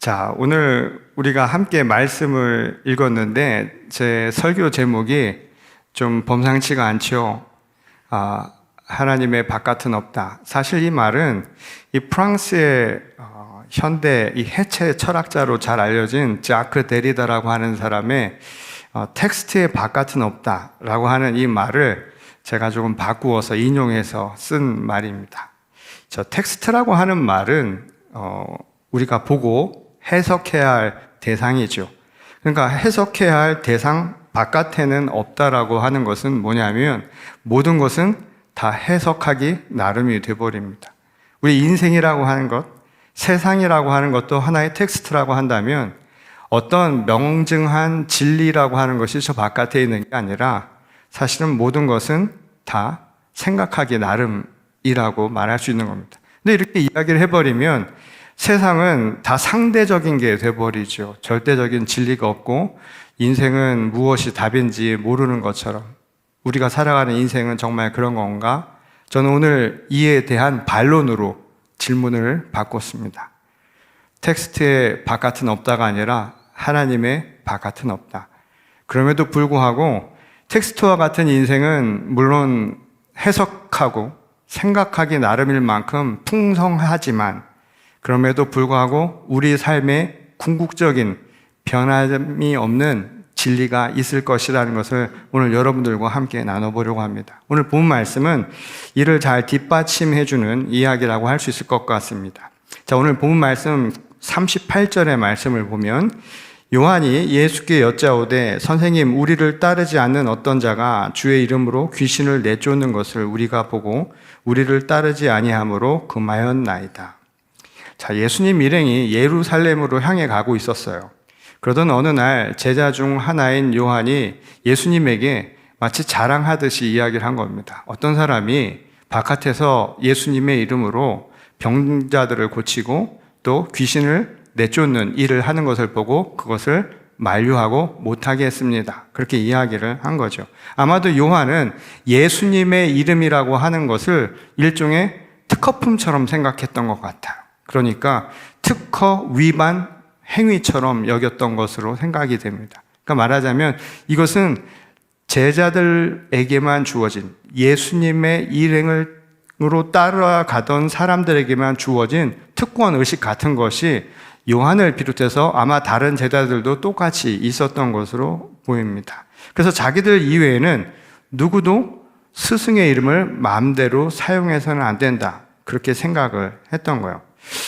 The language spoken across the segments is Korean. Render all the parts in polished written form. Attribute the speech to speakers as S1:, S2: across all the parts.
S1: 자, 오늘 우리가 함께 말씀을 읽었는데 제 설교 제목이 좀 범상치가 않죠. 하나님의 바깥은 없다. 사실 이 말은 이 프랑스의 현대 이 해체 철학자로 잘 알려진 자크 데리다라고 하는 사람의 텍스트의 바깥은 없다라고 하는 이 말을 제가 조금 바꾸어서 인용해서 쓴 말입니다. 저 텍스트라고 하는 말은 우리가 보고 해석해야 할 대상이죠. 그러니까 해석해야 할 대상 바깥에는 없다라고 하는 것은 뭐냐면 모든 것은 다 해석하기 나름이 되어버립니다. 우리 인생이라고 하는 것, 세상이라고 하는 것도 하나의 텍스트라고 한다면 어떤 명증한 진리라고 하는 것이 저 바깥에 있는 게 아니라 사실은 모든 것은 다 생각하기 나름이라고 말할 수 있는 겁니다. 근데 이렇게 이야기를 해버리면 세상은 다 상대적인 게 돼버리죠. 절대적인 진리가 없고 인생은 무엇이 답인지 모르는 것처럼 우리가 살아가는 인생은 정말 그런 건가? 저는 오늘 이에 대한 반론으로 질문을 바꿨습니다. 텍스트의 바깥은 없다가 아니라 하나님의 바깥은 없다. 그럼에도 불구하고 텍스트와 같은 인생은 물론 해석하고 생각하기 나름일 만큼 풍성하지만 그럼에도 불구하고 우리 삶에 궁극적인 변함이 없는 진리가 있을 것이라는 것을 오늘 여러분들과 함께 나눠보려고 합니다. 오늘 본 말씀은 이를 잘 뒷받침해주는 이야기라고 할 수 있을 것 같습니다. 자, 오늘 본 말씀 38절의 말씀을 보면 요한이 예수께 여짜오되 선생님 우리를 따르지 않는 어떤 자가 주의 이름으로 귀신을 내쫓는 것을 우리가 보고 우리를 따르지 아니함으로 금하였나이다. 자, 예수님 일행이 예루살렘으로 향해 가고 있었어요. 그러던 어느 날 제자 중 하나인 요한이 예수님에게 마치 자랑하듯이 이야기를 한 겁니다. 어떤 사람이 바깥에서 예수님의 이름으로 병자들을 고치고 또 귀신을 내쫓는 일을 하는 것을 보고 그것을 만류하고 못하게 했습니다. 그렇게 이야기를 한 거죠. 아마도 요한은 예수님의 이름이라고 하는 것을 일종의 특허품처럼 생각했던 것 같아요. 그러니까 특허 위반 행위처럼 여겼던 것으로 생각이 됩니다. 그러니까 말하자면 이것은 제자들에게만 주어진 예수님의 일행으로 따라가던 사람들에게만 주어진 특권 의식 같은 것이 요한을 비롯해서 아마 다른 제자들도 똑같이 있었던 것으로 보입니다. 그래서 자기들 이외에는 누구도 스승의 이름을 마음대로 사용해서는 안 된다. 그렇게 생각을 했던 거예요.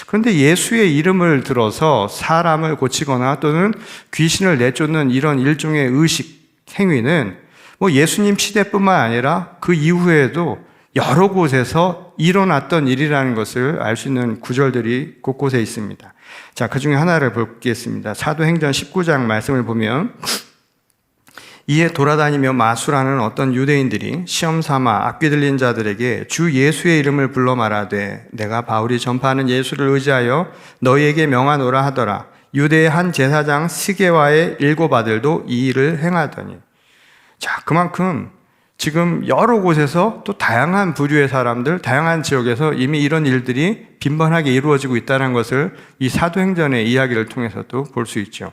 S1: 그런데 예수의 이름을 들어서 사람을 고치거나 또는 귀신을 내쫓는 이런 일종의 의식 행위는 뭐 예수님 시대뿐만 아니라 그 이후에도 여러 곳에서 일어났던 일이라는 것을 알 수 있는 구절들이 곳곳에 있습니다. 자, 그 중에 하나를 보겠습니다. 사도행전 19장 말씀을 보면 이에 돌아다니며 마술하는 어떤 유대인들이 시험 삼아 악귀 들린 자들에게 주 예수의 이름을 불러 말하되 내가 바울이 전파하는 예수를 의지하여 너희에게 명하노라 하더라. 유대의 한 제사장 스게와의 7 아들도 이 일을 행하더니. 자, 그만큼 지금 여러 곳에서 또 다양한 부류의 사람들, 다양한 지역에서 이미 이런 일들이 빈번하게 이루어지고 있다는 것을 이 사도행전의 이야기를 통해서도 볼 수 있죠.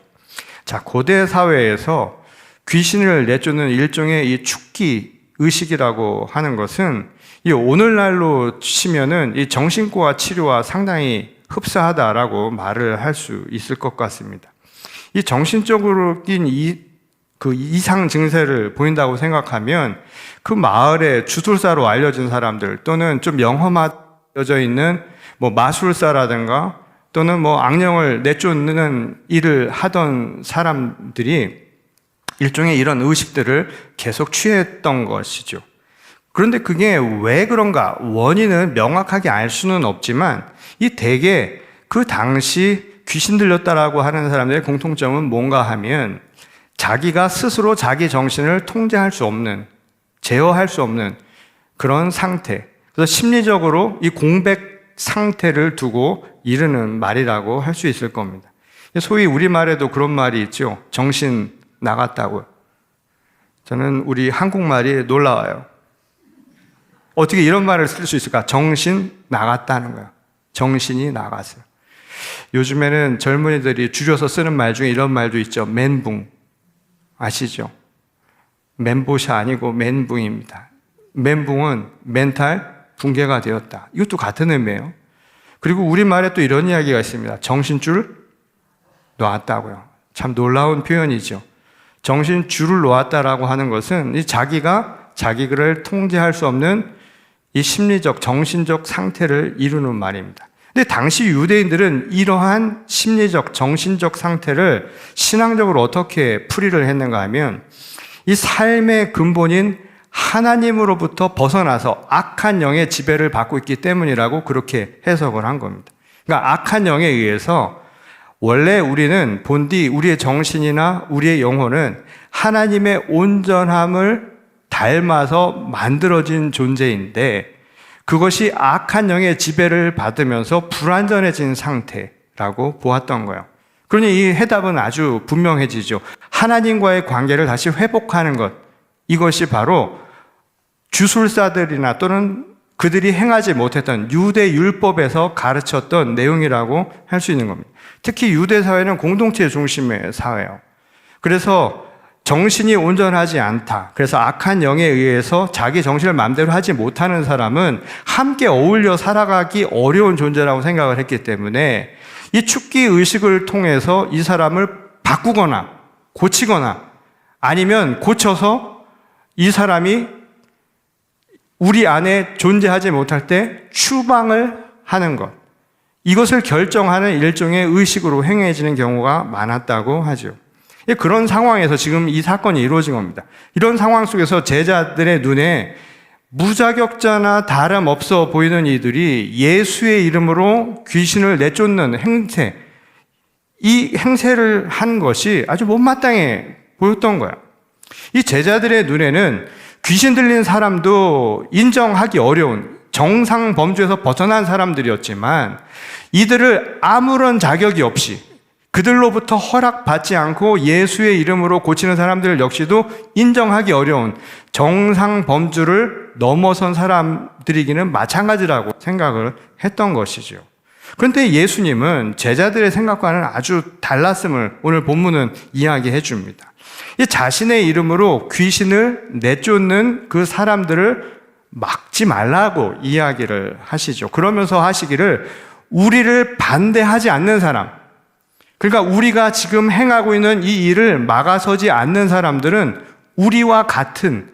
S1: 자, 고대 사회에서 귀신을 내쫓는 일종의 이 축기 의식이라고 하는 것은 이 오늘날로 치면은 이 정신과 치료와 상당히 흡사하다라고 말을 할 수 있을 것 같습니다. 이 정신적으로인 그 이상 증세를 보인다고 생각하면 그 마을의 주술사로 알려진 사람들 또는 좀 영험해져 있는 뭐 마술사라든가 또는 뭐 악령을 내쫓는 일을 하던 사람들이 일종의 이런 의식들을 계속 취했던 것이죠. 그런데 그게 왜 그런가? 원인은 명확하게 알 수는 없지만 이 대개 그 당시 귀신 들렸다라고 하는 사람들의 공통점은 뭔가 하면 자기가 스스로 자기 정신을 통제할 수 없는, 제어할 수 없는 그런 상태. 그래서 심리적으로 이 공백 상태를 두고 이르는 말이라고 할 수 있을 겁니다. 소위 우리말에도 그런 말이 있죠. 정신 나갔다고요. 저는 우리 한국말이 놀라워요. 어떻게 이런 말을 쓸 수 있을까? 정신 나갔다는 거예요. 정신이 나갔어요. 요즘에는 젊은이들이 줄여서 쓰는 말 중에 이런 말도 있죠. 멘붕. 아시죠? 멘보샤 아니고 멘붕입니다. 멘붕은 멘탈 붕괴가 되었다. 이것도 같은 의미예요. 그리고 우리말에 또 이런 이야기가 있습니다. 정신줄 놓았다고요. 참 놀라운 표현이죠. 정신줄을 놓았다라고 하는 것은 이 자기가 자기를 통제할 수 없는 이 심리적, 정신적 상태를 이루는 말입니다. 근데 당시 유대인들은 이러한 심리적, 정신적 상태를 신앙적으로 어떻게 풀이를 했는가 하면 이 삶의 근본인 하나님으로부터 벗어나서 악한 영의 지배를 받고 있기 때문이라고 그렇게 해석을 한 겁니다. 그러니까 악한 영에 의해서 원래 우리는 본디 우리의 정신이나 우리의 영혼은 하나님의 온전함을 닮아서 만들어진 존재인데 그것이 악한 영의 지배를 받으면서 불완전해진 상태라고 보았던 거예요. 그러니 이 해답은 아주 분명해지죠. 하나님과의 관계를 다시 회복하는 것. 이것이 바로 주술사들이나 또는 그들이 행하지 못했던 유대 율법에서 가르쳤던 내용이라고 할 수 있는 겁니다. 특히 유대 사회는 공동체 중심의 사회예요. 그래서 정신이 온전하지 않다. 그래서 악한 영에 의해서 자기 정신을 마음대로 하지 못하는 사람은 함께 어울려 살아가기 어려운 존재라고 생각을 했기 때문에 이 축기 의식을 통해서 이 사람을 바꾸거나 고치거나 아니면 고쳐서 이 사람이 우리 안에 존재하지 못할 때 추방을 하는 것. 이것을 결정하는 일종의 의식으로 행해지는 경우가 많았다고 하죠. 그런 상황에서 지금 이 사건이 이루어진 겁니다. 이런 상황 속에서 제자들의 눈에 무자격자나 다름없어 보이는 이들이 예수의 이름으로 귀신을 내쫓는 행세, 이 행세를 한 것이 아주 못마땅해 보였던 거야. 이 제자들의 눈에는 귀신 들린 사람도 인정하기 어려운 정상 범주에서 벗어난 사람들이었지만 이들을 아무런 자격이 없이 그들로부터 허락받지 않고 예수의 이름으로 고치는 사람들 역시도 인정하기 어려운 정상 범주를 넘어선 사람들이기는 마찬가지라고 생각을 했던 것이죠. 그런데 예수님은 제자들의 생각과는 아주 달랐음을 오늘 본문은 이야기해 줍니다. 이 자신의 이름으로 귀신을 내쫓는 그 사람들을 막지 말라고 이야기를 하시죠. 그러면서 하시기를 우리를 반대하지 않는 사람, 그러니까 우리가 지금 행하고 있는 이 일을 막아서지 않는 사람들은 우리와 같은,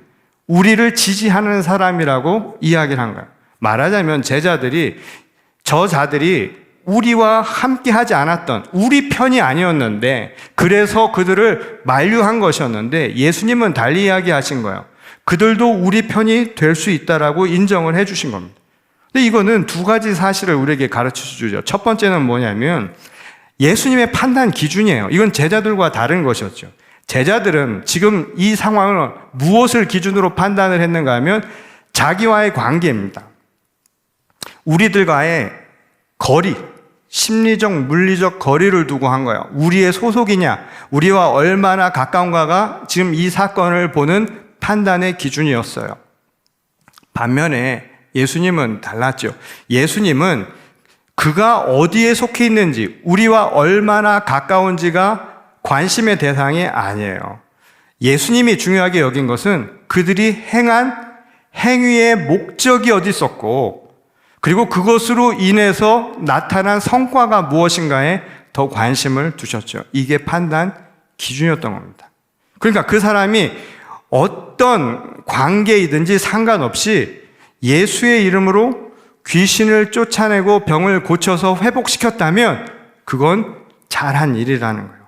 S1: 우리를 지지하는 사람이라고 이야기를 한 거예요. 말하자면 제자들이, 저자들이 우리와 함께 하지 않았던, 우리 편이 아니었는데 그래서 그들을 만류한 것이었는데 예수님은 달리 이야기하신 거예요. 그들도 우리 편이 될 수 있다라고 인정을 해 주신 겁니다. 근데 이거는 두 가지 사실을 우리에게 가르쳐 주죠. 첫 번째는 뭐냐면 예수님의 판단 기준이에요. 이건 제자들과 다른 것이었죠. 제자들은 지금 이 상황을 무엇을 기준으로 판단을 했는가 하면 자기와의 관계입니다. 우리들과의 거리, 심리적, 물리적 거리를 두고 한 거예요. 우리의 소속이냐, 우리와 얼마나 가까운가가 지금 이 사건을 보는 판단의 기준이었어요. 반면에 예수님은 달랐죠. 예수님은 그가 어디에 속해 있는지, 우리와 얼마나 가까운지가 관심의 대상이 아니에요. 예수님이 중요하게 여긴 것은 그들이 행한 행위의 목적이 어디 있었고, 그리고 그것으로 인해서 나타난 성과가 무엇인가에 더 관심을 두셨죠. 이게 판단 기준이었던 겁니다. 그러니까 그 사람이 어떤 관계이든지 상관없이 예수의 이름으로 귀신을 쫓아내고 병을 고쳐서 회복시켰다면 그건 잘한 일이라는 거예요.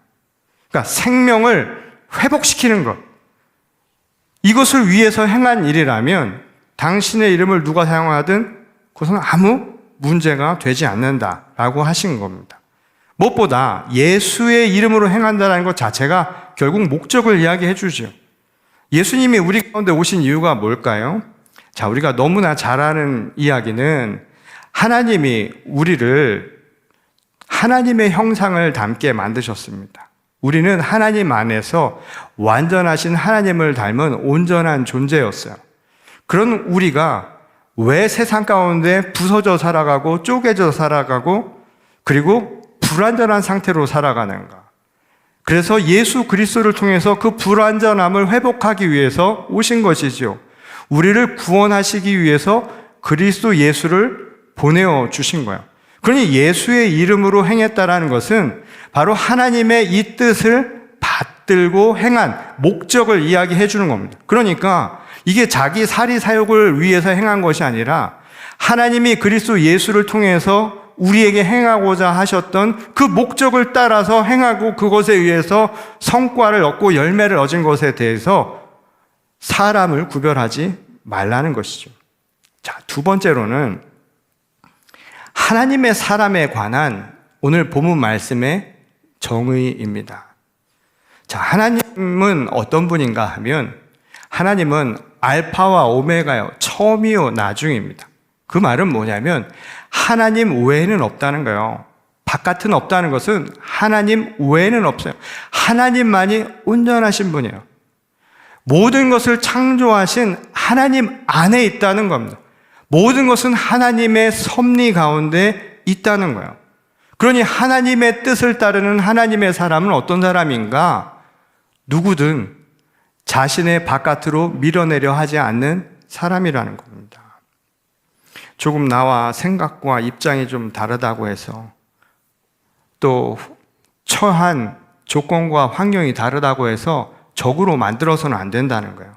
S1: 그러니까 생명을 회복시키는 것, 이것을 위해서 행한 일이라면 당신의 이름을 누가 사용하든 그것은 아무 문제가 되지 않는다라고 하신 겁니다. 무엇보다 예수의 이름으로 행한다는 것 자체가 결국 목적을 이야기해 주죠. 예수님이 우리 가운데 오신 이유가 뭘까요? 자, 우리가 너무나 잘 아는 이야기는 하나님이 우리를 하나님의 형상을 닮게 만드셨습니다. 우리는 하나님 안에서 완전하신 하나님을 닮은 온전한 존재였어요. 그런 우리가 왜 세상 가운데 부서져 살아가고 쪼개져 살아가고 그리고 불완전한 상태로 살아가는가? 그래서 예수 그리스도를 통해서 그 불완전함을 회복하기 위해서 오신 것이지요. 우리를 구원하시기 위해서 그리스도 예수를 보내어 주신 거예요. 그러니 예수의 이름으로 행했다라는 것은 바로 하나님의 이 뜻을 받들고 행한 목적을 이야기해 주는 겁니다. 그러니까 이게 자기 사리사욕을 위해서 행한 것이 아니라 하나님이 그리스도 예수를 통해서 우리에게 행하고자 하셨던 그 목적을 따라서 행하고 그것에 의해서 성과를 얻고 열매를 얻은 것에 대해서 사람을 구별하지 말라는 것이죠. 자, 두 번째로는 하나님의 사람에 관한 오늘 본문 말씀의 정의입니다. 자, 하나님은 어떤 분인가 하면 하나님은 알파와 오메가요, 처음이요 나중입니다. 그 말은 뭐냐면 하나님 외에는 없다는 거예요. 바깥은 없다는 것은 하나님 외에는 없어요. 하나님만이 온전하신 분이에요. 모든 것을 창조하신 하나님 안에 있다는 겁니다. 모든 것은 하나님의 섭리 가운데 있다는 거예요. 그러니 하나님의 뜻을 따르는 하나님의 사람은 어떤 사람인가? 누구든 자신의 바깥으로 밀어내려 하지 않는 사람이라는 겁니다. 조금 나와 생각과 입장이 좀 다르다고 해서 또 처한 조건과 환경이 다르다고 해서 적으로 만들어서는 안 된다는 거예요.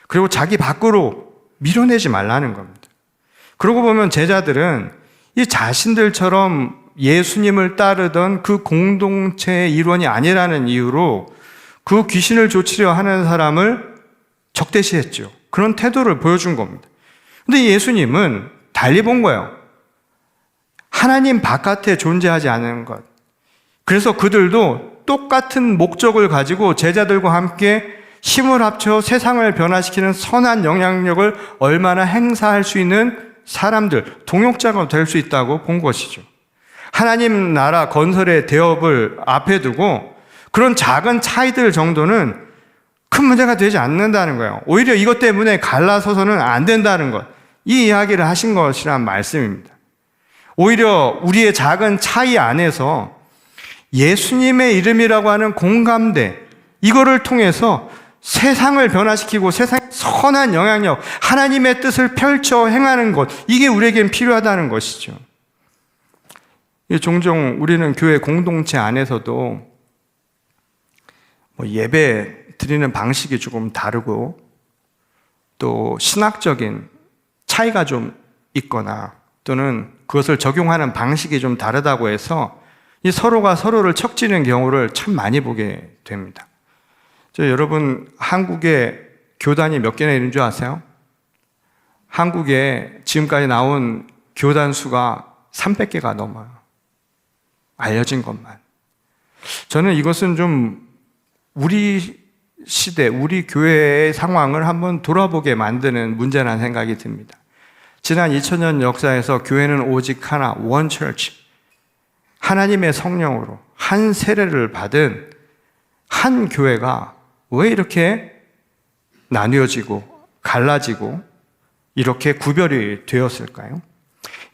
S1: 그리고 자기 밖으로 밀어내지 말라는 겁니다. 그러고 보면 제자들은 이 자신들처럼 예수님을 따르던 그 공동체의 일원이 아니라는 이유로 그 귀신을 쫓으려 하는 사람을 적대시했죠. 그런 태도를 보여준 겁니다. 근데 예수님은 달리 본 거예요. 하나님 바깥에 존재하지 않는 것. 그래서 그들도 똑같은 목적을 가지고 제자들과 함께 힘을 합쳐 세상을 변화시키는 선한 영향력을 얼마나 행사할 수 있는 사람들, 동역자가 될 수 있다고 본 것이죠. 하나님 나라 건설의 대업을 앞에 두고 그런 작은 차이들 정도는 큰 문제가 되지 않는다는 거예요. 오히려 이것 때문에 갈라서서는 안 된다는 것. 이 이야기를 하신 것이란 말씀입니다. 오히려 우리의 작은 차이 안에서 예수님의 이름이라고 하는 공감대, 이거를 통해서 세상을 변화시키고 세상에 선한 영향력, 하나님의 뜻을 펼쳐 행하는 것, 이게 우리에겐 필요하다는 것이죠. 종종 우리는 교회 공동체 안에서도 예배 드리는 방식이 조금 다르고 또 신학적인 차이가 좀 있거나 또는 그것을 적용하는 방식이 좀 다르다고 해서 이 서로가 서로를 척지는 경우를 참 많이 보게 됩니다. 여러분, 한국에 교단이 몇 개나 있는 줄 아세요? 한국에 지금까지 나온 교단 수가 300개가 넘어요. 알려진 것만. 저는 이것은 좀 우리 시대, 우리 교회의 상황을 한번 돌아보게 만드는 문제라는 생각이 듭니다. 지난 2000년 역사에서 교회는 오직 하나, 원 처치, 하나님의 성령으로 한 세례를 받은 한 교회가 왜 이렇게 나뉘어지고 갈라지고 이렇게 구별이 되었을까요?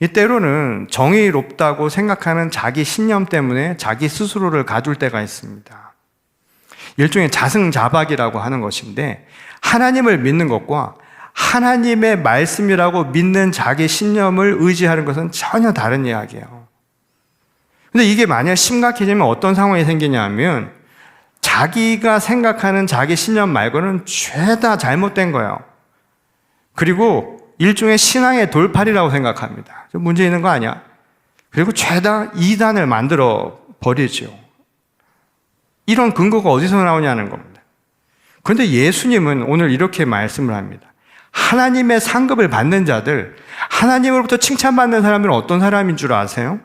S1: 이 때로는 정의롭다고 생각하는 자기 신념 때문에 자기 스스로를 가둘 때가 있습니다. 일종의 자승자박이라고 하는 것인데 하나님을 믿는 것과 하나님의 말씀이라고 믿는 자기 신념을 의지하는 것은 전혀 다른 이야기예요. 근데 이게 만약 심각해지면 어떤 상황이 생기냐 하면 자기가 생각하는 자기 신념 말고는 죄다 잘못된 거예요. 그리고 일종의 신앙의 돌팔이라고 생각합니다. 좀 문제 있는 거 아니야? 그리고 죄다 이단을 만들어 버리죠. 이런 근거가 어디서 나오냐는 겁니다. 그런데 예수님은 오늘 이렇게 말씀을 합니다. 하나님의 상급을 받는 자들, 하나님으로부터 칭찬받는 사람들은 어떤 사람인 줄 아세요?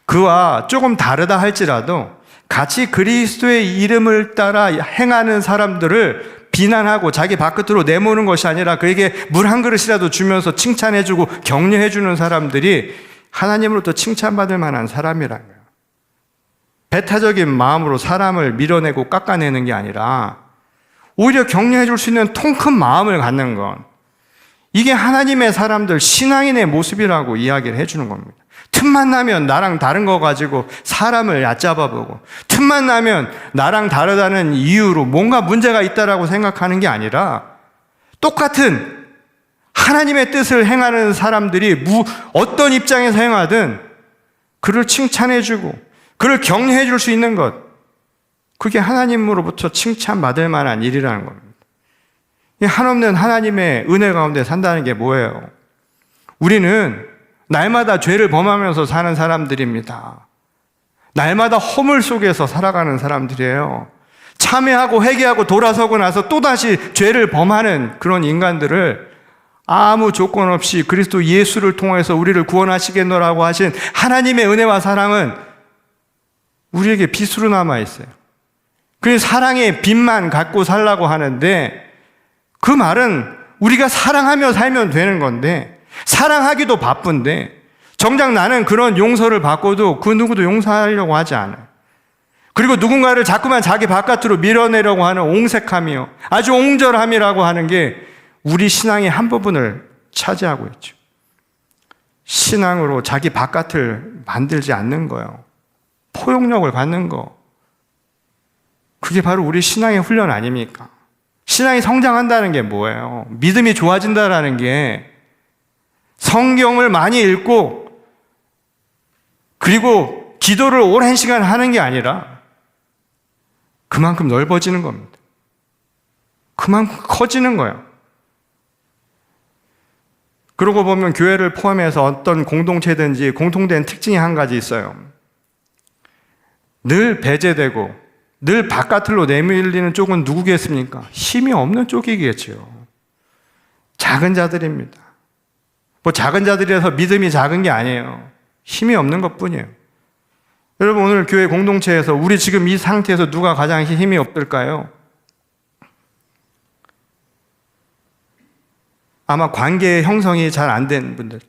S1: 그와 조금 다르다 할지라도 같이 그리스도의 이름을 따라 행하는 사람들을 비난하고 자기 바깥으로 내모는 것이 아니라 그에게 물 한 그릇이라도 주면서 칭찬해주고 격려해주는 사람들이 하나님으로부터 칭찬받을 만한 사람이라는 거예요. 배타적인 마음으로 사람을 밀어내고 깎아내는 게 아니라 오히려 격려해줄 수 있는 통 큰 마음을 갖는 것, 이게 하나님의 사람들, 신앙인의 모습이라고 이야기를 해주는 겁니다. 틈만 나면 나랑 다른 거 가지고 사람을 얕잡아보고, 틈만 나면 나랑 다르다는 이유로 뭔가 문제가 있다라고 생각하는 게 아니라, 똑같은 하나님의 뜻을 행하는 사람들이 어떤 입장에서 행하든 그를 칭찬해주고 그를 격려해 줄 수 있는 것, 그게 하나님으로부터 칭찬받을 만한 일이라는 겁니다. 이 한없는 하나님의 은혜 가운데 산다는 게 뭐예요? 우리는 날마다 죄를 범하면서 사는 사람들입니다. 날마다 허물 속에서 살아가는 사람들이에요. 참회하고 회개하고 돌아서고 나서 또다시 죄를 범하는 그런 인간들을 아무 조건 없이 그리스도 예수를 통해서 우리를 구원하시겠노라고 하신 하나님의 은혜와 사랑은 우리에게 빛으로 남아있어요. 그 사랑의 빛만 갖고 살라고 하는데, 그 말은 우리가 사랑하며 살면 되는 건데, 사랑하기도 바쁜데 정작 나는 그런 용서를 받고도 그 누구도 용서하려고 하지 않아요. 그리고 누군가를 자꾸만 자기 바깥으로 밀어내려고 하는 옹색함이요, 아주 옹졸함이라고 하는 게 우리 신앙의 한 부분을 차지하고 있죠. 신앙으로 자기 바깥을 만들지 않는 거예요. 포용력을 갖는 거, 그게 바로 우리 신앙의 훈련 아닙니까? 신앙이 성장한다는 게 뭐예요? 믿음이 좋아진다는 게 성경을 많이 읽고 그리고 기도를 오랜 시간 하는 게 아니라 그만큼 넓어지는 겁니다. 그만큼 커지는 거예요. 그러고 보면 교회를 포함해서 어떤 공동체든지 공통된 특징이 한 가지 있어요. 늘 배제되고 늘 바깥으로 내밀리는 쪽은 누구겠습니까? 힘이 없는 쪽이겠죠. 작은 자들입니다. 뭐 작은 자들이라서 믿음이 작은 게 아니에요. 힘이 없는 것뿐이에요. 여러분, 오늘 교회 공동체에서 우리 지금 이 상태에서 누가 가장 힘이 없을까요? 아마 관계 형성이 잘 안 된 분들,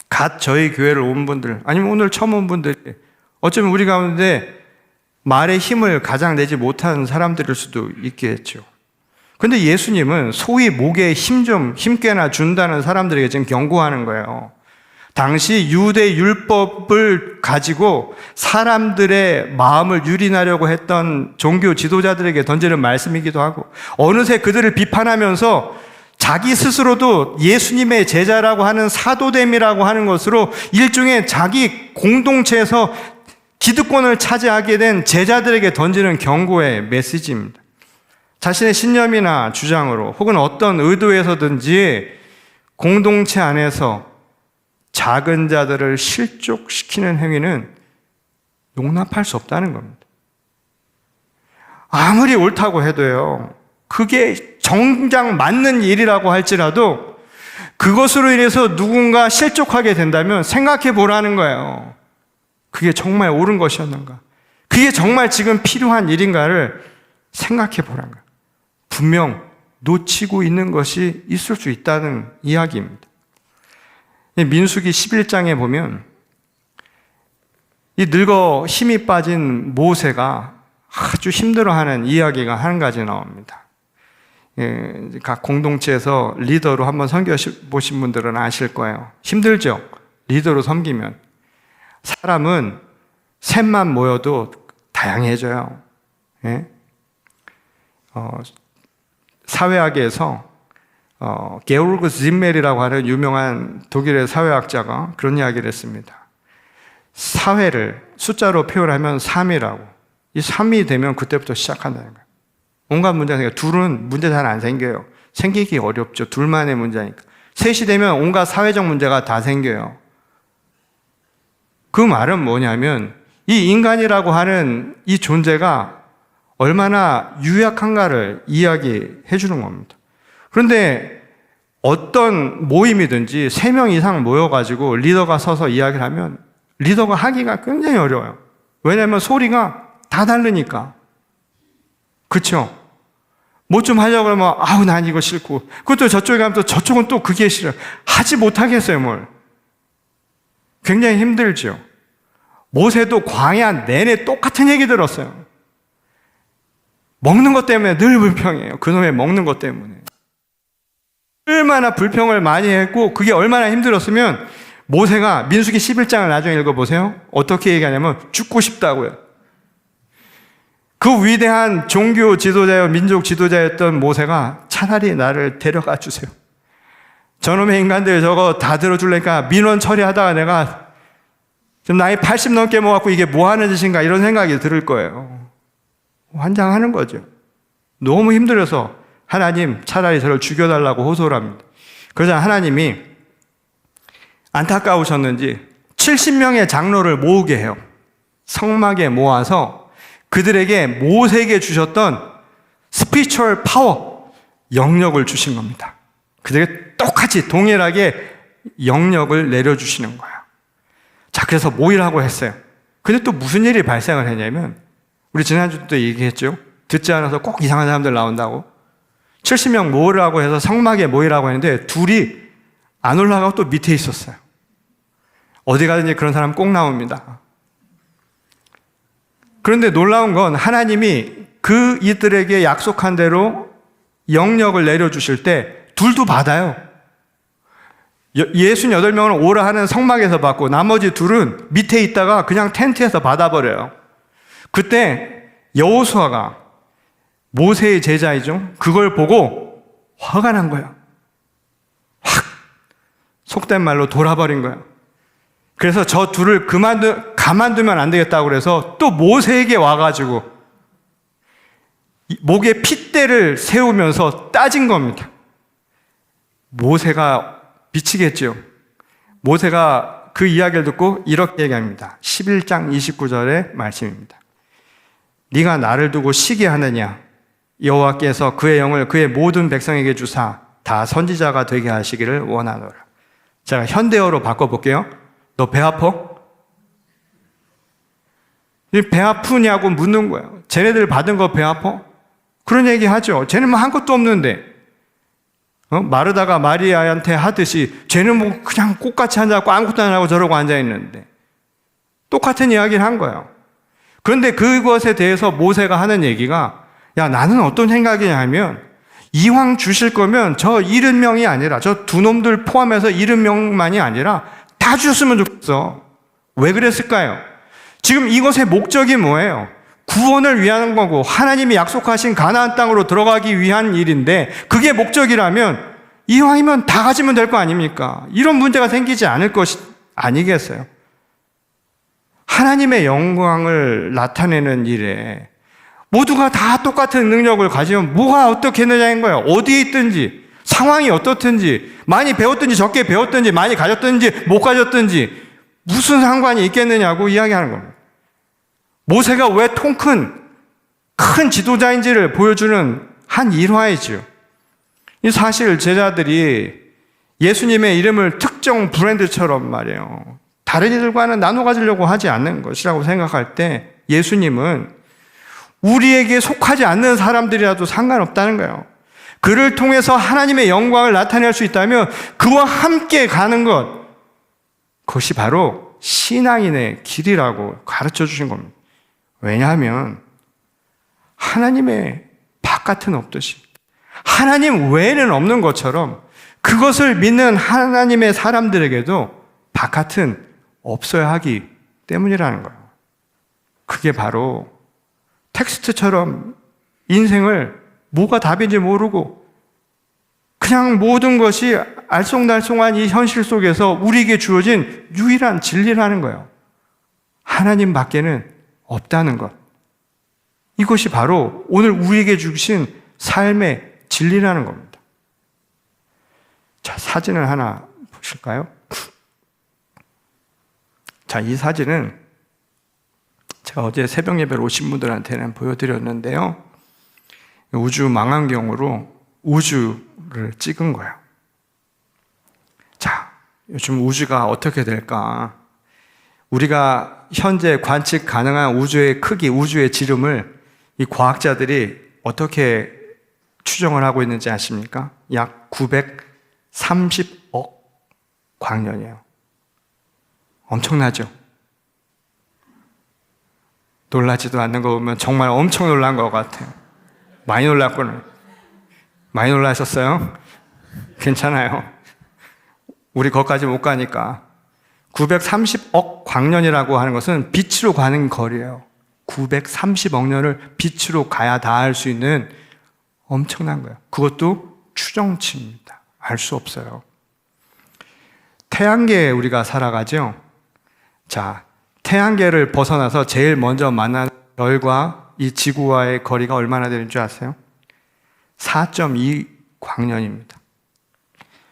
S1: 갓 저희 교회를 온 분들, 아니면 오늘 처음 온 분들, 어쩌면 우리 가운데 말의 힘을 가장 내지 못한 사람들일 수도 있겠죠. 근데 예수님은 소위 목에 힘께나 준다는 사람들에게 지금 경고하는 거예요. 당시 유대 율법을 가지고 사람들의 마음을 유린하려고 했던 종교 지도자들에게 던지는 말씀이기도 하고, 어느새 그들을 비판하면서 자기 스스로도 예수님의 제자라고 하는 사도됨이라고 하는 것으로 일종의 자기 공동체에서 기득권을 차지하게 된 제자들에게 던지는 경고의 메시지입니다. 자신의 신념이나 주장으로 혹은 어떤 의도에서든지 공동체 안에서 작은 자들을 실족시키는 행위는 용납할 수 없다는 겁니다. 아무리 옳다고 해도요, 그게 정작 맞는 일이라고 할지라도 그것으로 인해서 누군가 실족하게 된다면 생각해 보라는 거예요. 그게 정말 옳은 것이었는가? 그게 정말 지금 필요한 일인가를 생각해 보라는 거예요. 분명 놓치고 있는 것이 있을 수 있다는 이야기입니다. 민수기 11장에 보면 이 늙어 힘이 빠진 모세가 아주 힘들어하는 이야기가 한 가지 나옵니다. 각 공동체에서 리더로 한번 섬겨보신 분들은 아실 거예요. 힘들죠? 리더로 섬기면. 사람은 셋만 모여도 다양해져요. 사회학에서 게오르그 짐멜이라고 하는 유명한 독일의 사회학자가 그런 이야기를 했습니다. 사회를 숫자로 표현하면 3이라고. 이 3이 되면 그때부터 시작한다는 거예요. 온갖 문제가 생겨요. 둘은 문제 잘 안 생겨요. 생기기 어렵죠. 둘만의 문제니까. 셋이 되면 온갖 사회적 문제가 다 생겨요. 그 말은 뭐냐면 이 인간이라고 하는 이 존재가 얼마나 유약한가를 이야기해 주는 겁니다. 그런데 어떤 모임이든지 3명 이상 모여가지고 리더가 서서 이야기를 하면 리더가 하기가 굉장히 어려워요. 왜냐하면 소리가 다 다르니까. 그렇죠? 뭐 좀 하려고 그러면 아우 난 이거 싫고, 그것도 저쪽에 가면 또 저쪽은 또 그게 싫어요. 하지 못하겠어요. 뭘. 굉장히 힘들죠. 모세도 광야 내내 똑같은 얘기 들었어요. 먹는 것 때문에 늘 불평해요. 그놈의 먹는 것 때문에. 얼마나 불평을 많이 했고 그게 얼마나 힘들었으면 모세가 민수기 11장을 나중에 읽어보세요. 어떻게 얘기하냐면 죽고 싶다고요. 그 위대한 종교 지도자요 민족 지도자였던 모세가 차라리 나를 데려가 주세요. 저놈의 인간들 저거 다 들어줄래니까 민원 처리하다가 내가 지금 나이 80 넘게 먹었고 이게 뭐 하는 짓인가 이런 생각이 들 거예요. 환장하는 거죠. 너무 힘들어서 하나님 차라리 저를 죽여달라고 호소를 합니다. 그러자 하나님이 안타까우셨는지 70명의 장로를 모으게 해요. 성막에 모아서 그들에게 모세에게 주셨던 스피리추얼 파워, 영역을 주신 겁니다. 그들에게 똑같이 동일하게 영역을 내려주시는 거예요. 자, 그래서 모이라고 했어요. 근데 또 무슨 일이 발생을 했냐면 우리 지난주도 얘기했죠. 듣지 않아서 꼭 이상한 사람들 나온다고. 70명 모으라고 해서 성막에 모이라고 했는데 둘이 안 올라가고 또 밑에 있었어요. 어디 가든지 그런 사람 꼭 나옵니다. 그런데 놀라운 건 하나님이 그 이들에게 약속한 대로 영역을 내려주실 때 둘도 받아요. 68명을 오라 하는 성막에서 받고 나머지 둘은 밑에 있다가 그냥 텐트에서 받아버려요. 그때 여호수아가 모세의 제자이죠. 그걸 보고 화가 난 거예요. 확 속된 말로 돌아버린 거예요. 그래서 저 둘을 가만두면 안 되겠다고 그래서 또 모세에게 와가지고 목에 핏대를 세우면서 따진 겁니다. 모세가 미치겠죠. 모세가 그 이야기를 듣고 이렇게 얘기합니다. 11장 29절의 말씀입니다. 네가 나를 두고 시기 하느냐? 여호와께서 그의 영을 그의 모든 백성에게 주사 다 선지자가 되게 하시기를 원하노라. 제가 현대어로 바꿔볼게요. 너 배 아파? 배 아프냐고 묻는 거예요. 쟤네들 받은 거 배 아파? 그런 얘기 하죠. 쟤는 뭐 한 것도 없는데. 마르다가 마리아한테 하듯이 쟤는 뭐 그냥 꽃같이 앉아갖고 아무것도 안 하고 저러고 앉아있는데. 똑같은 이야기를 한 거예요. 그런데 그것에 대해서 모세가 하는 얘기가 야, 나는 어떤 생각이냐 하면 이왕 주실 거면 저 70명이 아니라 저 두 놈들 포함해서 70명만이 아니라 다 주셨으면 좋겠어. 왜 그랬을까요? 지금 이것의 목적이 뭐예요? 구원을 위한 거고 하나님이 약속하신 가나안 땅으로 들어가기 위한 일인데 그게 목적이라면 이왕이면 다 가지면 될 거 아닙니까? 이런 문제가 생기지 않을 것이 아니겠어요? 하나님의 영광을 나타내는 일에 모두가 다 똑같은 능력을 가지면 뭐가 어떻겠느냐인 거예요. 어디에 있든지 상황이 어떻든지 많이 배웠든지 적게 배웠든지 많이 가졌든지 못 가졌든지 무슨 상관이 있겠느냐고 이야기하는 겁니다. 모세가 왜 큰 지도자인지를 보여주는 한 일화이죠. 이 사실 제자들이 예수님의 이름을 특정 브랜드처럼 말이에요. 다른 이들과는 나눠 가지려고 하지 않는 것이라고 생각할 때 예수님은 우리에게 속하지 않는 사람들이라도 상관없다는 거예요. 그를 통해서 하나님의 영광을 나타낼 수 있다면 그와 함께 가는 것, 그것이 바로 신앙인의 길이라고 가르쳐 주신 겁니다. 왜냐하면 하나님의 바깥은 없듯이 하나님 외에는 없는 것처럼 그것을 믿는 하나님의 사람들에게도 바깥은 없어야 하기 때문이라는 거예요. 그게 바로 텍스트처럼 인생을 뭐가 답인지 모르고 그냥 모든 것이 알쏭달쏭한 이 현실 속에서 우리에게 주어진 유일한 진리라는 거예요. 하나님 밖에는 없다는 것. 이것이 바로 오늘 우리에게 주신 삶의 진리라는 겁니다. 자, 사진을 하나 보실까요? 자, 이 사진은 제가 어제 새벽 예배를 오신 분들한테는 보여드렸는데요. 우주 망원경으로 우주를 찍은 거예요. 자, 요즘 우주가 어떻게 될까? 우리가 현재 관측 가능한 우주의 크기, 우주의 지름을 이 과학자들이 어떻게 추정을 하고 있는지 아십니까? 약 930억 광년이에요. 엄청나죠? 놀라지도 않는 거 보면 정말 엄청 놀란 것 같아요. 많이 놀랐구나. 많이 놀라셨어요? 괜찮아요. 우리 거기까지 못 가니까. 930억 광년이라고 하는 것은 빛으로 가는 거리예요. 930억 년을 빛으로 가야 닿을 수 있는 엄청난 거예요. 그것도 추정치입니다. 알 수 없어요. 태양계에 우리가 살아가죠. 자, 태양계를 벗어나서 제일 먼저 만난 별과 이 지구와의 거리가 얼마나 되는 줄 아세요? 4.2 광년입니다.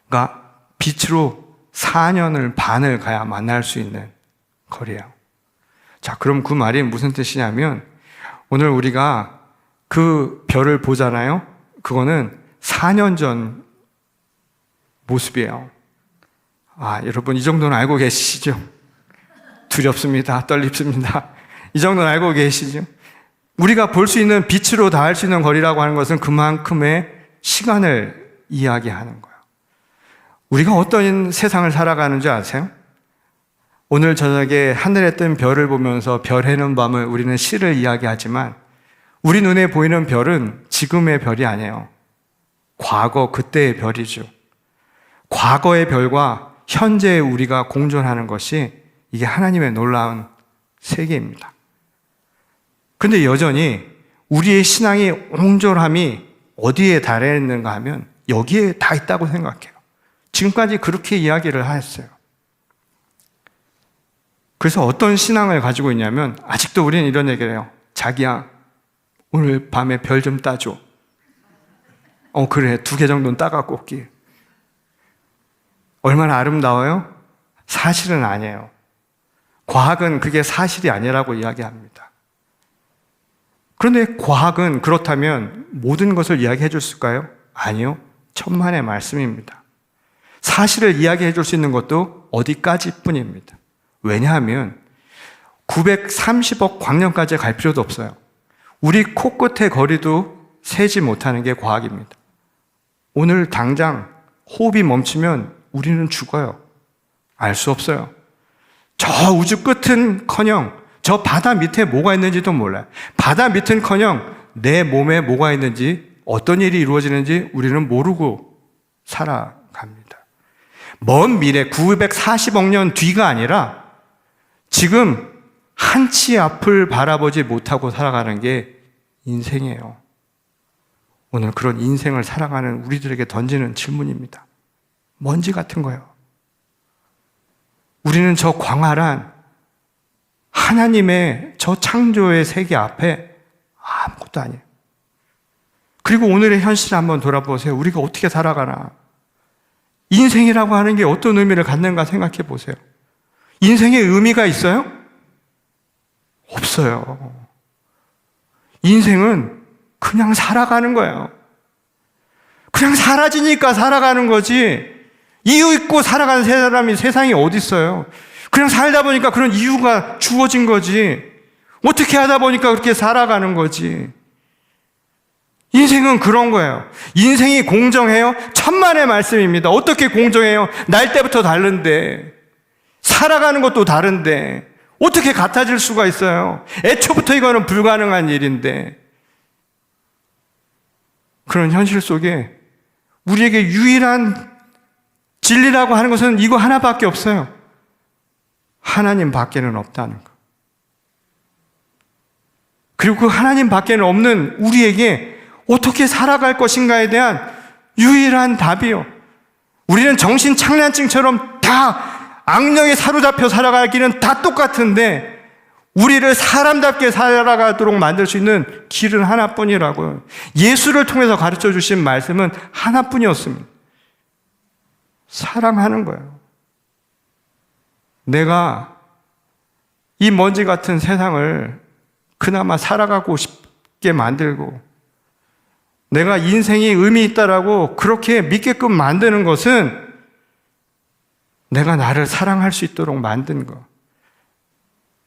S1: 그러니까 빛으로 4년을 반을 가야 만날 수 있는 거리예요. 자, 그럼 그 말이 무슨 뜻이냐면 오늘 우리가 그 별을 보잖아요. 그거는 4년 전 모습이에요. 아, 여러분 이 정도는 알고 계시죠? 두렵습니다. 떨립니다. 이 정도는 알고 계시죠? 우리가 볼 수 있는 빛으로 닿을 수 있는 거리라고 하는 것은 그만큼의 시간을 이야기하는 거예요. 우리가 어떤 세상을 살아가는 줄 아세요? 오늘 저녁에 하늘에 뜬 별을 보면서 별 해는 밤을 우리는 시를 이야기하지만 우리 눈에 보이는 별은 지금의 별이 아니에요. 과거 그때의 별이죠. 과거의 별과 현재의 우리가 공존하는 것이 이게 하나님의 놀라운 세계입니다. 근데 여전히 우리의 신앙의 온전함이 어디에 달해 있는가 하면 여기에 다 있다고 생각해요. 지금까지 그렇게 이야기를 하였어요. 그래서 어떤 신앙을 가지고 있냐면 아직도 우리는 이런 얘기를 해요. 자기야, 오늘 밤에 별 좀 따줘. 그래, 2개 정도는 따갖고 올게. 얼마나 아름다워요? 사실은 아니에요. 과학은 그게 사실이 아니라고 이야기합니다. 그런데 과학은 그렇다면 모든 것을 이야기해 줬을까요? 아니요. 천만의 말씀입니다. 사실을 이야기해 줄 수 있는 것도 어디까지 뿐입니다. 왜냐하면 930억 광년까지 갈 필요도 없어요. 우리 코끝의 거리도 세지 못하는 게 과학입니다. 오늘 당장 호흡이 멈추면 우리는 죽어요. 알 수 없어요. 저 우주 끝은커녕 저 바다 밑에 뭐가 있는지도 몰라요. 바다 밑은커녕 내 몸에 뭐가 있는지 어떤 일이 이루어지는지 우리는 모르고 살아갑니다. 먼 미래 940억 년 뒤가 아니라 지금 한치 앞을 바라보지 못하고 살아가는 게 인생이에요. 오늘 그런 인생을 살아가는 우리들에게 던지는 질문입니다. 먼지 같은 거예요. 우리는 저 광활한 하나님의 저 창조의 세계 앞에 아무것도 아니에요. 그리고 오늘의 현실을 한번 돌아보세요. 우리가 어떻게 살아가나. 인생이라고 하는 게 어떤 의미를 갖는가 생각해 보세요. 인생의 의미가 있어요? 없어요. 인생은 그냥 살아가는 거예요. 그냥 사라지니까 살아가는 거지. 이유 있고 살아가는 사람이 세상에 어디 있어요? 그냥 살다 보니까 그런 이유가 주어진 거지. 어떻게 하다 보니까 그렇게 살아가는 거지. 인생은 그런 거예요. 인생이 공정해요? 천만의 말씀입니다. 어떻게 공정해요? 날 때부터 다른데, 살아가는 것도 다른데 어떻게 같아질 수가 있어요? 애초부터 이거는 불가능한 일인데. 그런 현실 속에 우리에게 유일한 진리라고 하는 것은 이거 하나밖에 없어요. 하나님 밖에는 없다는 것. 그리고 그 하나님 밖에는 없는 우리에게 어떻게 살아갈 것인가에 대한 유일한 답이요. 우리는 정신착란증처럼 다 악령에 사로잡혀 살아가기는 다 똑같은데 우리를 사람답게 살아가도록 만들 수 있는 길은 하나뿐이라고요. 예수를 통해서 가르쳐 주신 말씀은 하나뿐이었습니다. 사랑하는 거예요. 내가 이 먼지 같은 세상을 그나마 살아가고 싶게 만들고 내가 인생이 의미 있다라고 그렇게 믿게끔 만드는 것은 내가 나를 사랑할 수 있도록 만든 것.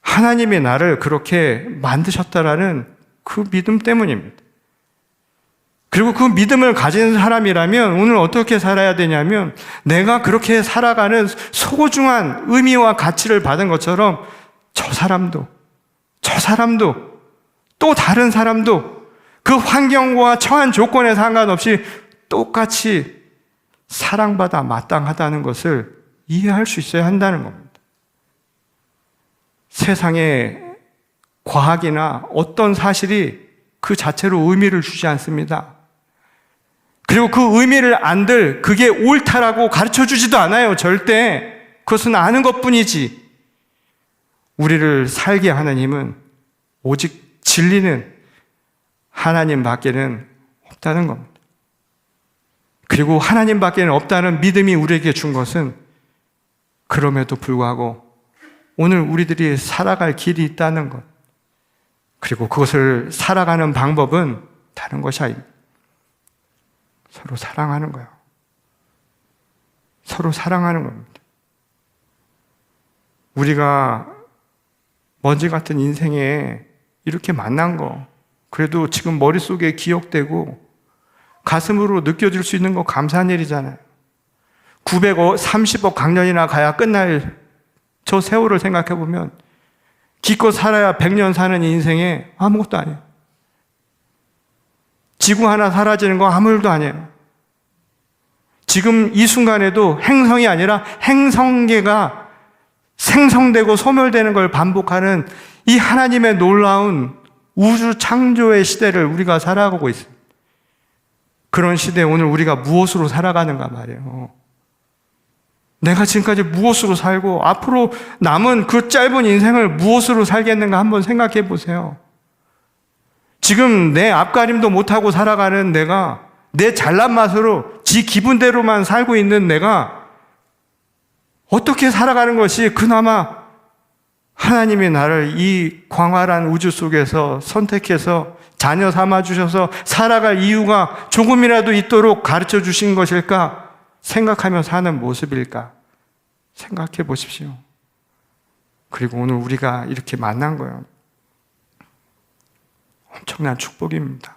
S1: 하나님이 나를 그렇게 만드셨다라는 그 믿음 때문입니다. 그리고 그 믿음을 가진 사람이라면 오늘 어떻게 살아야 되냐면 내가 그렇게 살아가는 소중한 의미와 가치를 받은 것처럼 저 사람도 또 다른 사람도 그 환경과 처한 조건에 상관없이 똑같이 사랑받아 마땅하다는 것을 이해할 수 있어야 한다는 겁니다. 세상에 과학이나 어떤 사실이 그 자체로 의미를 주지 않습니다. 그리고 그 의미를 안들 그게 옳다라고 가르쳐 주지도 않아요. 절대. 그것은 아는 것뿐이지. 우리를 살게 하는 힘은 오직 진리는 하나님 밖에는 없다는 겁니다. 그리고 하나님 밖에는 없다는 믿음이 우리에게 준 것은 그럼에도 불구하고 오늘 우리들이 살아갈 길이 있다는 것, 그리고 그것을 살아가는 방법은 다른 것이 아닙니다. 서로 사랑하는 거예요. 서로 사랑하는 겁니다. 우리가 먼지 같은 인생에 이렇게 만난 거, 그래도 지금 머릿속에 기억되고 가슴으로 느껴질 수 있는 거 감사한 일이잖아요. 930억 강년이나 가야 끝날 저 세월을 생각해 보면 기껏 살아야 100년 사는 인생에 아무것도 아니에요. 지구 하나 사라지는 거 아무 일도 아니에요. 지금 이 순간에도 행성이 아니라 행성계가 생성되고 소멸되는 걸 반복하는 이 하나님의 놀라운 우주 창조의 시대를 우리가 살아가고 있습니다. 그런 시대에 오늘 우리가 무엇으로 살아가는가 말이에요. 내가 지금까지 무엇으로 살고 앞으로 남은 그 짧은 인생을 무엇으로 살겠는가 한번 생각해 보세요. 지금 내 앞가림도 못하고 살아가는 내가, 내 잘난 맛으로 지 기분대로만 살고 있는 내가 어떻게 살아가는 것이 그나마 하나님이 나를 이 광활한 우주 속에서 선택해서 자녀 삼아주셔서 살아갈 이유가 조금이라도 있도록 가르쳐 주신 것일까 생각하며 사는 모습일까 생각해 보십시오. 그리고 오늘 우리가 이렇게 만난 거예요. 엄청난 축복입니다.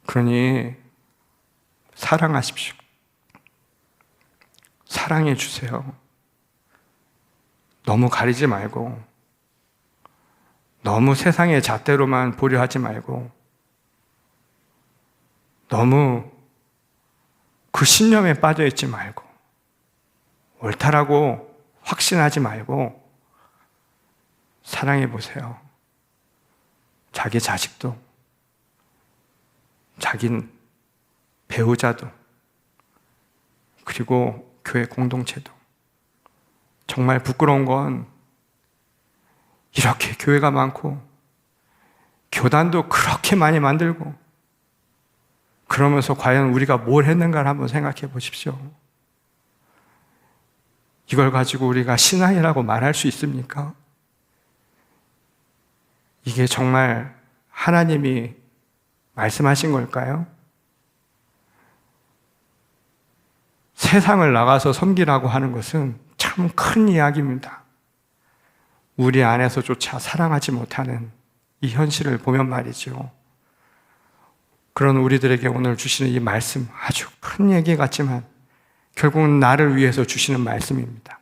S1: 그러니 사랑하십시오. 사랑해 주세요. 너무 가리지 말고, 너무 세상의 잣대로만 보려 하지 말고, 너무 그 신념에 빠져 있지 말고, 옳다라고 확신하지 말고 사랑해 보세요. 자기 자식도, 자기 배우자도, 그리고 교회 공동체도. 정말 부끄러운 건 이렇게 교회가 많고 교단도 그렇게 많이 만들고 그러면서 과연 우리가 뭘 했는가를 한번 생각해 보십시오. 이걸 가지고 우리가 신앙이라고 말할 수 있습니까? 이게 정말 하나님이 말씀하신 걸까요? 세상을 나가서 섬기라고 하는 것은 참 큰 이야기입니다. 우리 안에서조차 사랑하지 못하는 이 현실을 보면 말이죠. 그런 우리들에게 오늘 주시는 이 말씀, 아주 큰 얘기 같지만 결국은 나를 위해서 주시는 말씀입니다.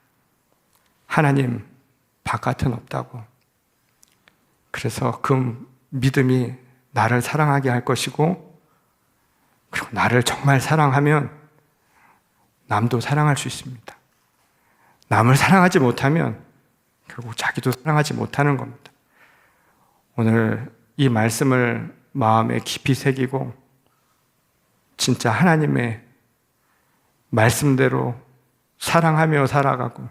S1: 하나님 바깥은 없다고. 그래서 그 믿음이 나를 사랑하게 할 것이고, 그리고 나를 정말 사랑하면 남도 사랑할 수 있습니다. 남을 사랑하지 못하면 결국 자기도 사랑하지 못하는 겁니다. 오늘 이 말씀을 마음에 깊이 새기고 진짜 하나님의 말씀대로 사랑하며 살아가고,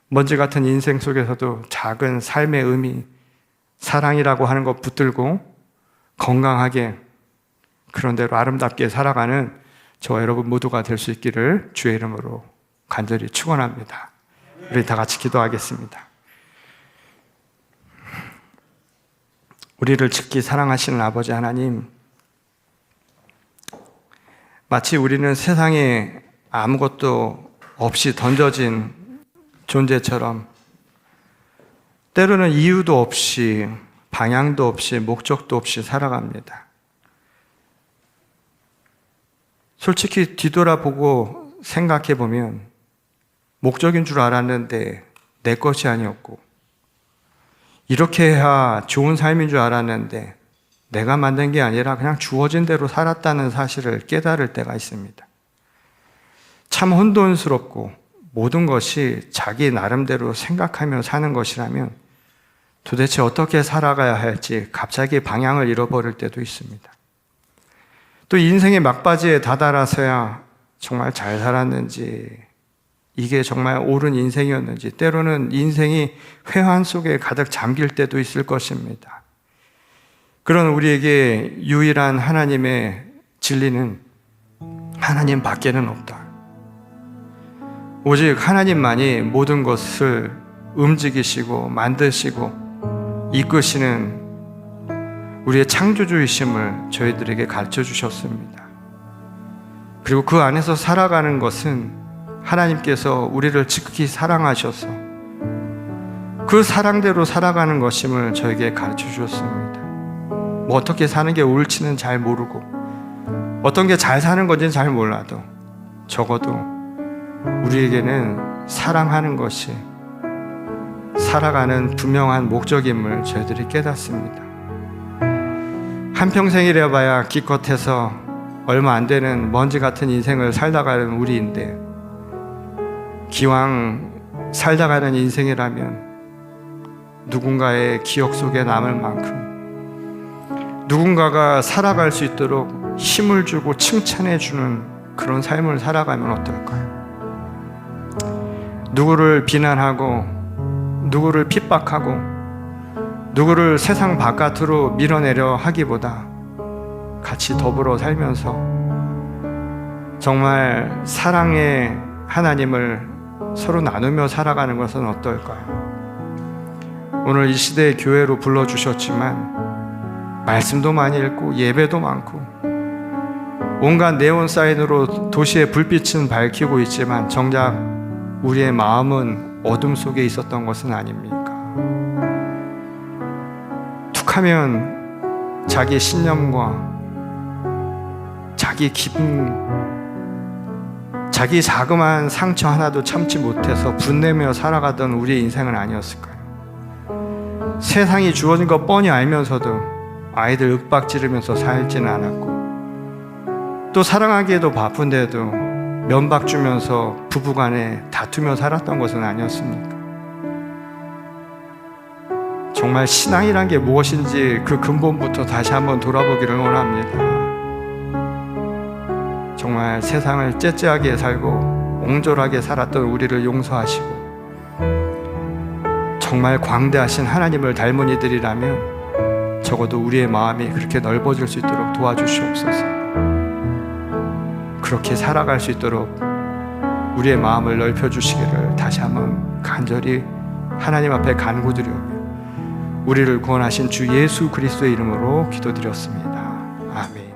S1: 먼지 같은 인생 속에서도 작은 삶의 의미, 사랑이라고 하는 것 붙들고 건강하게 그런 대로 아름답게 살아가는 저와 여러분 모두가 될 수 있기를 주의 이름으로 간절히 축원합니다. 우리 다 같이 기도하겠습니다. 우리를 특히 사랑하시는 아버지 하나님, 마치 우리는 세상에 아무것도 없이 던져진 존재처럼 때로는 이유도 없이, 방향도 없이, 목적도 없이 살아갑니다. 솔직히 뒤돌아보고 생각해보면 목적인 줄 알았는데 내 것이 아니었고, 이렇게 해야 좋은 삶인 줄 알았는데 내가 만든 게 아니라 그냥 주어진 대로 살았다는 사실을 깨달을 때가 있습니다. 참 혼돈스럽고 모든 것이 자기 나름대로 생각하며 사는 것이라면 도대체 어떻게 살아가야 할지 갑자기 방향을 잃어버릴 때도 있습니다. 또 인생의 막바지에 다다라서야 정말 잘 살았는지, 이게 정말 옳은 인생이었는지, 때로는 인생이 회한 속에 가득 잠길 때도 있을 것입니다. 그런 우리에게 유일한 하나님의 진리는 하나님 밖에는 없다. 오직 하나님만이 모든 것을 움직이시고 만드시고 이끄시는 우리의 창조주이심을 저희들에게 가르쳐 주셨습니다. 그리고 그 안에서 살아가는 것은 하나님께서 우리를 지극히 사랑하셔서 그 사랑대로 살아가는 것임을 저에게 가르쳐 주셨습니다. 뭐 어떻게 사는 게 옳지는 잘 모르고 어떤 게 잘 사는 건지는 잘 몰라도 적어도 우리에게는 사랑하는 것이 살아가는 분명한 목적임을 저희들이 깨닫습니다. 한평생이라 봐야 기껏해서 얼마 안 되는 먼지 같은 인생을 살다 가는 우리인데, 기왕 살다 가는 인생이라면 누군가의 기억 속에 남을 만큼 누군가가 살아갈 수 있도록 힘을 주고 칭찬해 주는 그런 삶을 살아가면 어떨까요? 누구를 비난하고 누구를 핍박하고 누구를 세상 바깥으로 밀어내려 하기보다 같이 더불어 살면서 정말 사랑의 하나님을 서로 나누며 살아가는 것은 어떨까요? 오늘 이 시대의 교회로 불러주셨지만 말씀도 많이 읽고 예배도 많고 온갖 네온 사인으로 도시의 불빛은 밝히고 있지만 정작 우리의 마음은 어둠 속에 있었던 것은 아닙니까? 툭하면 자기 신념과 자기 기분, 자기 자그마한 상처 하나도 참지 못해서 분내며 살아가던 우리의 인생은 아니었을까요? 세상이 주어진 거 뻔히 알면서도 아이들 윽박지르면서 살지는 않았고, 또 사랑하기에도 바쁜데도 면박 주면서 부부간에 다투며 살았던 것은 아니었습니까? 정말 신앙이란 게 무엇인지 그 근본부터 다시 한번 돌아보기를 원합니다. 정말 세상을 째째하게 살고 옹졸하게 살았던 우리를 용서하시고 정말 광대하신 하나님을 닮은 이들이라면 적어도 우리의 마음이 그렇게 넓어질 수 있도록 도와주시옵소서. 그렇게 살아갈 수 있도록 우리의 마음을 넓혀주시기를 다시 한번 간절히 하나님 앞에 간구드리오며 우리를 구원하신 주 예수 그리스도의 이름으로 기도드렸습니다. 아멘.